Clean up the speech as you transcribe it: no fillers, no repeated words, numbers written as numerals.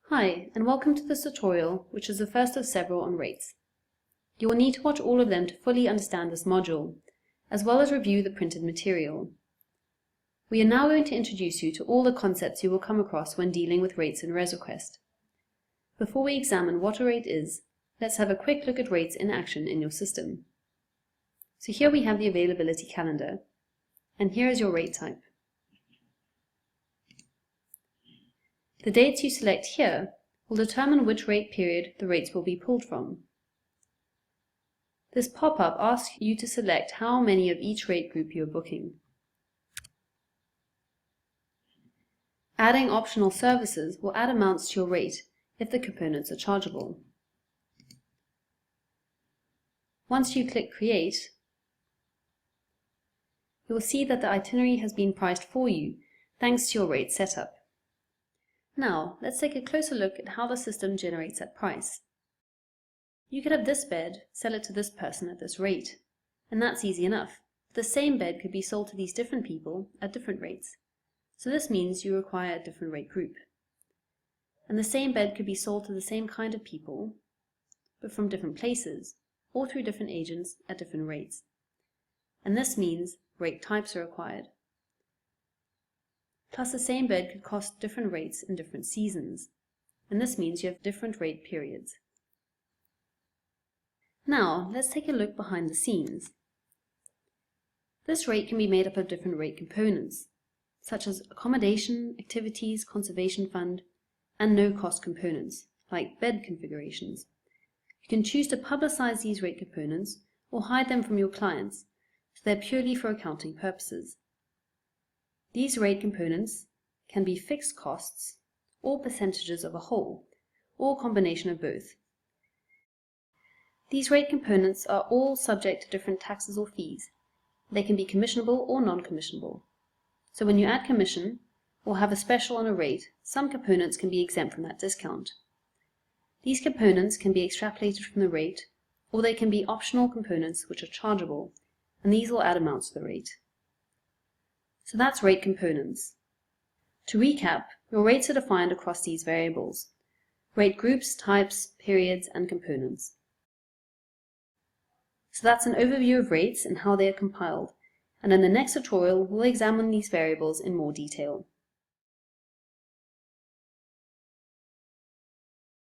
Hi, and welcome to this tutorial, which is the first of several on rates. You will need to watch all of them to fully understand this module, as well as review the printed material. We are now going to introduce you to all the concepts you will come across when dealing with rates in ResRequest. Before we examine what a rate is, let's have a quick look at rates in action in your system. So here we have the availability calendar, and here is your rate type. The dates you select here will determine which rate period the rates will be pulled from. This pop-up asks you to select how many of each rate group you are booking. Adding optional services will add amounts to your rate if the components are chargeable. Once you click Create, you will see that the itinerary has been priced for you thanks to your rate setup. Now, let's take a closer look at how the system generates that price. You could have this bed, sell it to this person at this rate, and that's easy enough. The same bed could be sold to these different people at different rates, so this means you require a different rate group. And the same bed could be sold to the same kind of people, but from different places, or through different agents at different rates. And this means rate types are required. Plus, the same bed could cost different rates in different seasons, and this means you have different rate periods. Now, let's take a look behind the scenes. This rate can be made up of different rate components, such as accommodation, activities, conservation fund, and no-cost components, like bed configurations. You can choose to publicize these rate components or hide them from your clients, so they're purely for accounting purposes. These rate components can be fixed costs, or percentages of a whole, or a combination of both. These rate components are all subject to different taxes or fees. They can be commissionable or non-commissionable. So when you add commission, or have a special on a rate, some components can be exempt from that discount. These components can be extrapolated from the rate, or they can be optional components which are chargeable, and these will add amounts to the rate. So that's rate components. To recap, your rates are defined across these variables: rate groups, types, periods, and components. So that's an overview of rates and how they are compiled, and in the next tutorial we'll examine these variables in more detail.